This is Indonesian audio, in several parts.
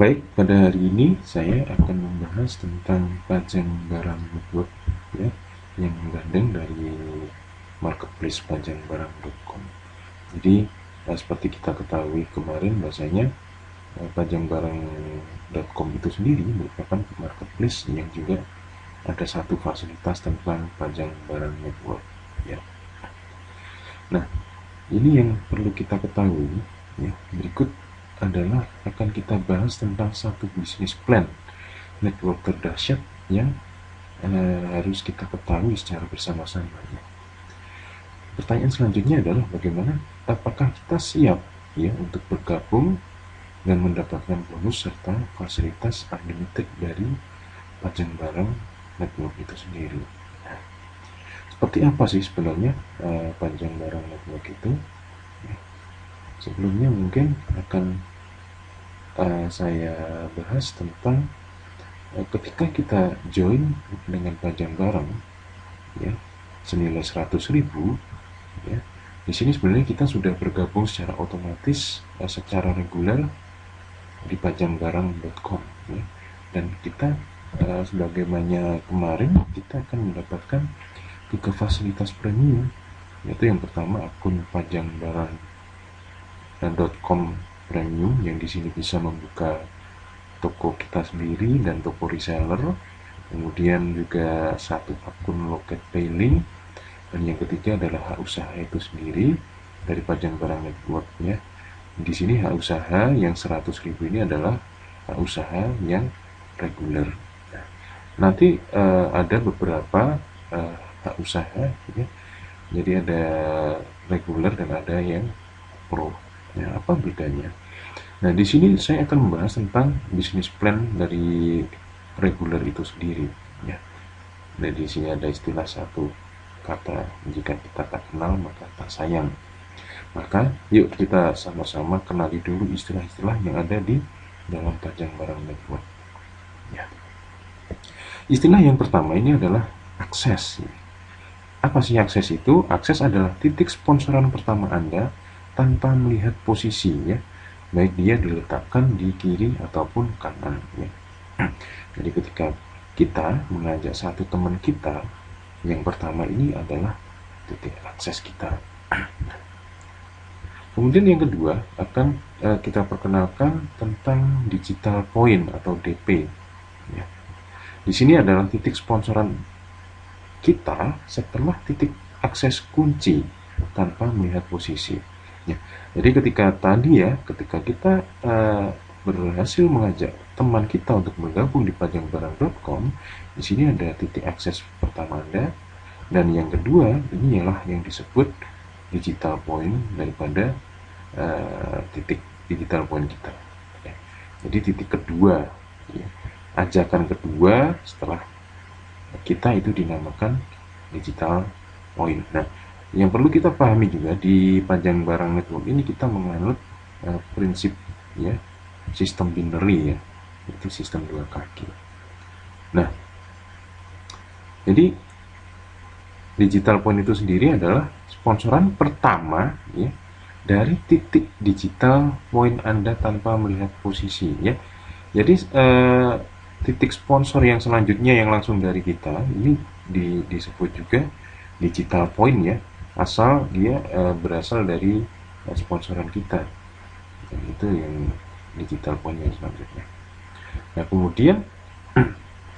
Baik, pada hari ini saya akan membahas tentang pajang barang network ya, yang menggandeng dari marketplace pajangbarang.com. Jadi seperti kita ketahui kemarin bahasanya pajangbarang.com itu sendiri merupakan marketplace yang juga ada satu fasilitas tentang pajang barang network ya. Nah, ini yang perlu kita ketahui ya. Berikut adalah akan kita bahas tentang satu bisnis plan network terdahsyat yang harus kita ketahui secara bersama-sama ya. Pertanyaan selanjutnya adalah bagaimana apakah kita siap ya untuk bergabung dan mendapatkan bonus serta fasilitas unlimited dari pajang barang network itu sendiri. Nah, seperti apa sih sebenarnya pajang barang network itu? Ya, sebelumnya mungkin akan saya bahas tentang ketika kita join dengan pajang barang ya senilai 100.000 ya, di sini sebenarnya kita sudah bergabung secara otomatis secara reguler di pajangbarang.com ya. Dan kita sebagaimana kemarin kita akan mendapatkan 3 fasilitas premium, yaitu yang pertama akun pajangbarang.com premium yang di sini bisa membuka toko kita sendiri dan toko reseller, kemudian juga satu akun loket payling, dan yang ketiga adalah hak usaha itu sendiri dari pajang barang network ya. Di sini hak usaha yang 100.000 ini adalah hak usaha yang reguler. Nah, nanti ada beberapa hak usaha ya. Jadi ada reguler dan ada yang pro. Ya, apa bedanya? Nah, di sini saya akan membahas tentang bisnis plan dari reguler itu sendiri ya. Nah, di sini ada istilah satu kata, jika kita tak kenal maka tak sayang. Maka yuk kita sama-sama kenali dulu istilah-istilah yang ada di dalam pajang barang network ya. Istilah yang pertama ini adalah akses. Apa sih akses itu? Akses adalah titik sponsoran pertama Anda tanpa melihat posisi ya, baik dia diletakkan di kiri ataupun kanan ya. Jadi ketika kita mengajak satu teman kita, yang pertama ini adalah titik akses kita. Kemudian yang kedua akan kita perkenalkan tentang digital point atau DP ya. Di sini adalah titik sponsoran kita setelah titik akses kunci tanpa melihat posisi ya. Jadi ketika kita berhasil mengajak teman kita untuk bergabung di pajangbarang.com, di sini ada titik akses pertama Anda, dan yang kedua ini ialah yang disebut digital point daripada titik digital point kita ya. Jadi titik kedua ya, ajakan kedua setelah kita itu dinamakan digital point. Nah, yang perlu kita pahami juga di pajang barang network ini kita menganut prinsip ya sistem binary ya, itu sistem dua kaki. Nah, jadi digital point itu sendiri adalah sponsoran pertama ya dari titik digital point Anda tanpa melihat posisi ya. Jadi titik sponsor yang selanjutnya yang langsung dari kita ini disebut juga digital point ya, asal dia berasal dari sponsoran kita. Dan itu yang digital point yang selanjutnya. Nah, kemudian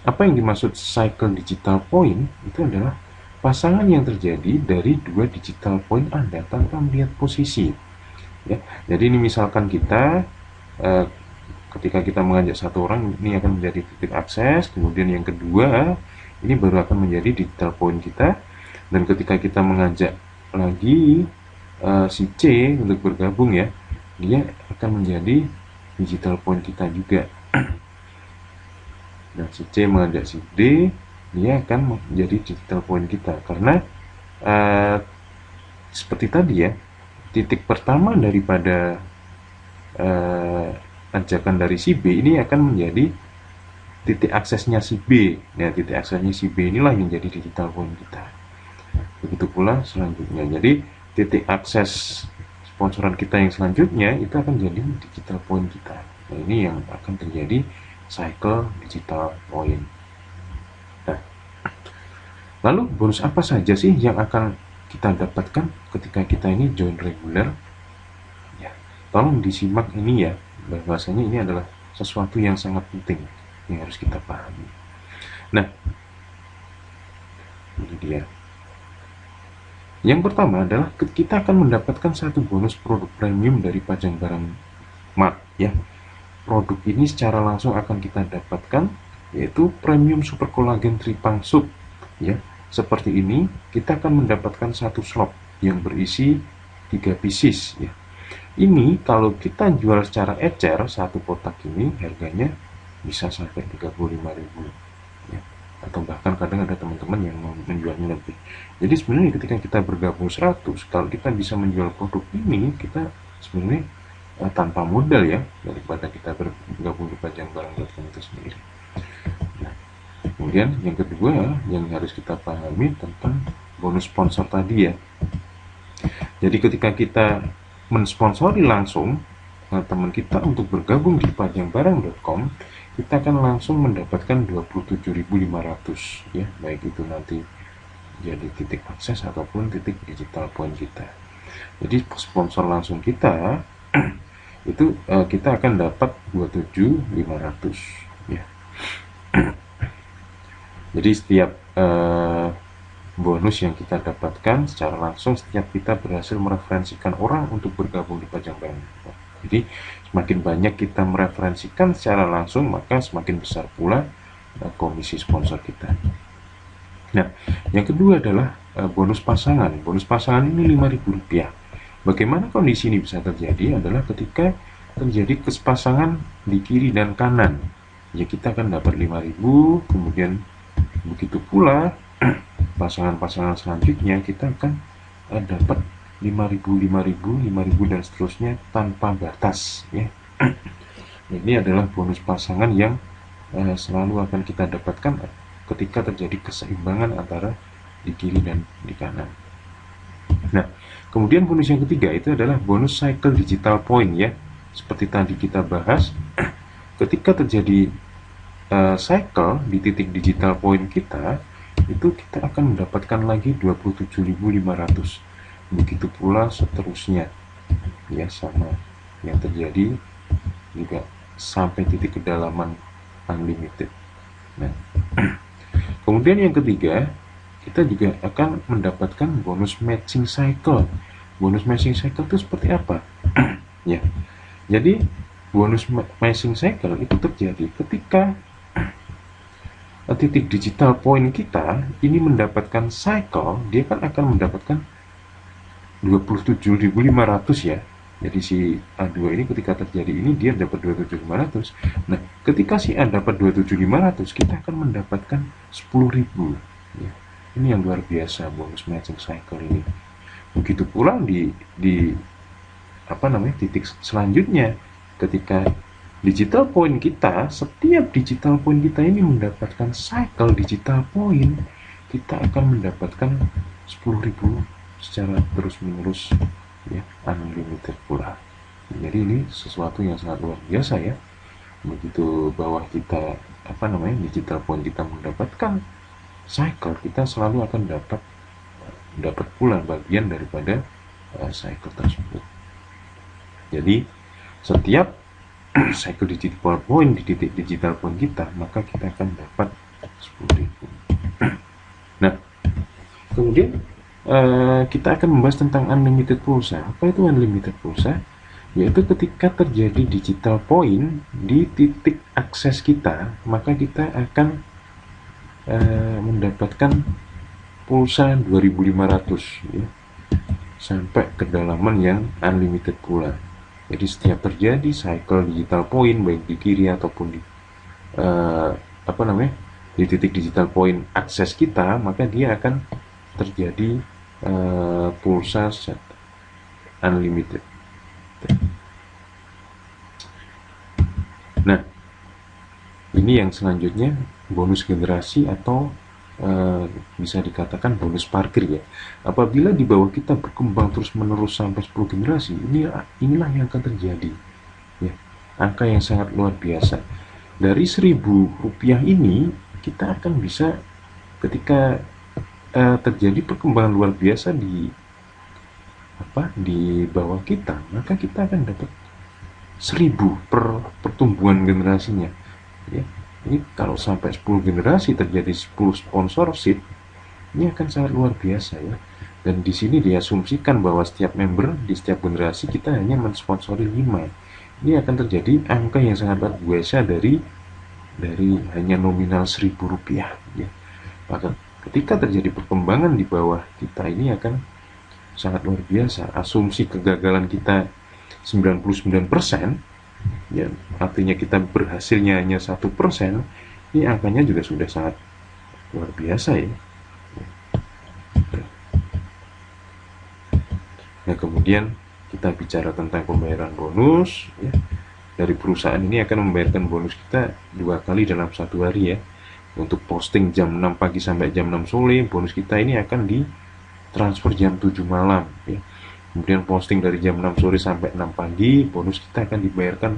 apa yang dimaksud cycle digital point itu adalah pasangan yang terjadi dari dua digital point Anda tanpa melihat posisi ya. Jadi ini misalkan kita ketika kita mengajak satu orang, ini akan menjadi titik akses, kemudian yang kedua ini baru akan menjadi digital point kita, dan ketika kita mengajak lagi si C untuk bergabung ya, dia akan menjadi digital point kita juga. Dan si C mengajak si D, dia akan menjadi digital point kita, karena seperti tadi ya, titik pertama daripada ajakan dari si B ini akan menjadi titik aksesnya si B. Nah, titik aksesnya si B inilah yang menjadi digital point kita. Begitu pula selanjutnya. Jadi titik akses sponsoran kita yang selanjutnya itu akan jadi digital point kita. Nah, ini yang akan terjadi cycle digital point. Nah, lalu bonus apa saja sih yang akan kita dapatkan ketika kita ini join reguler? Ya, tolong disimak ini ya, bahwasanya ini adalah sesuatu yang sangat penting yang harus kita pahami. Nah, ini dia. Yang pertama adalah kita akan mendapatkan satu bonus produk premium dari Pajang Barang Mart ya. Produk ini secara langsung akan kita dapatkan yaitu premium super collagen tripang soup ya. Seperti ini kita akan mendapatkan satu slop yang berisi 3 pieces ya. Ini kalau kita jual secara ecer satu kotak ini harganya bisa sampai 35.000 ya. Atau bahkan kadang ada teman-teman yang menjualnya lebih. Jadi sebenarnya ketika kita bergabung 100, kalau kita bisa menjual produk ini, kita sebenarnya tanpa modal ya, daripada kita bergabung di pajangbarang.com itu sendiri. Nah, kemudian yang kedua yang harus kita pahami tentang bonus sponsor tadi ya. Jadi ketika kita mensponsori langsung teman kita untuk bergabung di pajangbarang.com, kita akan langsung mendapatkan 27.500 ya, baik itu nanti jadi titik akses ataupun titik digital point kita. Jadi sponsor langsung kita itu kita akan dapat 27.500 ya. Jadi setiap bonus yang kita dapatkan secara langsung setiap kita berhasil mereferensikan orang untuk bergabung di Pajang Barang. Jadi semakin banyak kita mereferensikan secara langsung, maka semakin besar pula komisi sponsor kita. Nah, yang kedua adalah bonus pasangan. Bonus pasangan ini Rp5.000. Bagaimana kondisi ini bisa terjadi adalah ketika terjadi kesepasangan di kiri dan kanan. Ya, kita akan dapat 5.000, kemudian begitu pula pasangan-pasangan selanjutnya kita akan dapat 5.000, 5.000, 5.000 dan seterusnya tanpa batas ya. Ini adalah bonus pasangan yang selalu akan kita dapatkan ketika terjadi keseimbangan antara di kiri dan di kanan. Nah, kemudian bonus yang ketiga itu adalah bonus cycle digital point ya. Seperti tadi kita bahas, ketika terjadi cycle di titik digital point kita, itu kita akan mendapatkan lagi 27.500. Begitu pula seterusnya ya, sama yang terjadi juga sampai titik kedalaman unlimited. Nah, kemudian yang ketiga kita juga akan mendapatkan bonus matching cycle. Bonus matching cycle itu seperti apa? Ya, jadi bonus matching cycle itu terjadi ketika titik digital point kita ini mendapatkan cycle, dia kan akan mendapatkan 27.500 ya. Jadi si A2 ini ketika terjadi ini dia dapat 27.500. Nah, ketika si A dapat 27.500, kita akan mendapatkan 10.000 ya. Ini yang luar biasa bonus matching cycle ini. Begitu pula di titik selanjutnya, ketika digital point kita, setiap digital point kita ini mendapatkan cycle digital point, kita akan mendapatkan 10.000 secara terus-menerus ya, unlimited pula. Jadi ini sesuatu yang sangat luar biasa ya. Begitu bawah kita digital point kita mendapatkan cycle, kita selalu akan dapat pula bagian daripada cycle tersebut. Jadi setiap cycle digital point di titik digital point kita, maka kita akan dapat 10.000. Nah, kemudian kita akan membahas tentang unlimited pulsa. Apa itu unlimited pulsa? Yaitu ketika terjadi digital point di titik akses kita, maka kita akan mendapatkan pulsa 2.500 ya, sampai kedalaman yang unlimited pula. Jadi setiap terjadi cycle digital point baik di kiri ataupun di di titik digital point akses kita, maka dia akan terjadi pulsa unlimited. Nah, ini yang selanjutnya bonus generasi atau bisa dikatakan bonus parkir ya. Apabila di bawah kita berkembang terus menerus sampai 10 generasi, inilah yang akan terjadi ya. angka yang sangat luar biasa. Dari Rp1.000 ini kita akan bisa, ketika terjadi perkembangan luar biasa di bawah kita, maka kita akan dapat 1.000 per pertumbuhan generasinya ya. Ini kalau sampai 10 generasi terjadi 10 sponsorship, ini akan sangat luar biasa ya. Dan di sini diasumsikan bahwa setiap member di setiap generasi kita hanya mensponsori 5. Ini akan terjadi angka yang sangat luar biasa dari hanya nominal Rp1.000 ya. Maka ketika terjadi perkembangan di bawah kita, ini akan sangat luar biasa. Asumsi kegagalan kita 99%, ya, artinya kita berhasilnya hanya 1%, ini angkanya juga sudah sangat luar biasa ya. Nah, kemudian kita bicara tentang pembayaran bonus ya. Dari perusahaan ini akan membayarkan bonus kita 2 kali dalam 1 hari ya. Untuk posting jam 6 pagi sampai jam 6 sore, bonus kita ini akan ditransfer jam 7 malam ya. Kemudian posting dari jam 6 sore sampai 6 pagi, bonus kita akan dibayarkan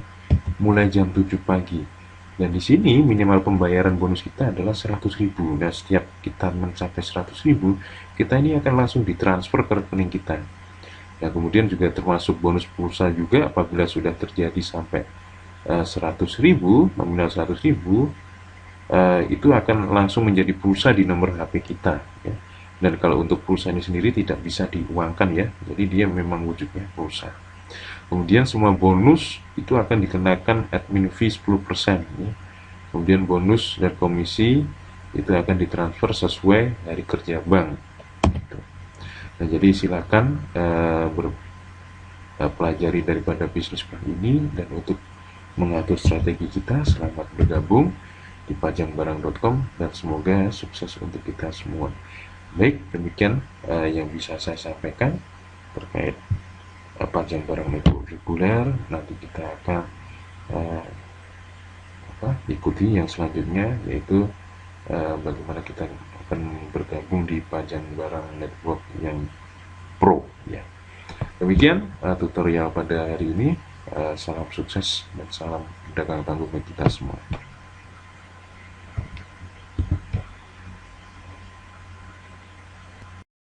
mulai jam 7 pagi. Dan di sini minimal pembayaran bonus kita adalah 100.000. Nah, setiap kita mencapai 100.000, kita ini akan langsung ditransfer ke rekening kita. Nah, kemudian juga termasuk bonus pulsa juga apabila sudah terjadi sampai 100.000, nominal 100.000, itu akan langsung menjadi pulsa di nomor HP kita ya. Dan kalau untuk pulsa ini sendiri tidak bisa diuangkan ya, jadi dia memang wujudnya pulsa. Kemudian semua bonus itu akan dikenakan admin fee 10% ya. Kemudian bonus dan komisi itu akan ditransfer sesuai hari kerja bank. Nah, jadi silakan pelajari daripada bisnis plan ini, dan untuk mengatur strategi kita, selamat bergabung di pajangbarang.com dan semoga sukses untuk kita semua. Baik, demikian yang bisa saya sampaikan terkait pajang barang reguler. Nanti kita akan ikuti yang selanjutnya, yaitu bagaimana kita akan bergabung di pajang barang network yang pro ya. Demikian tutorial pada hari ini. Salam sukses dan salam dagang tangguh bagi kita semua.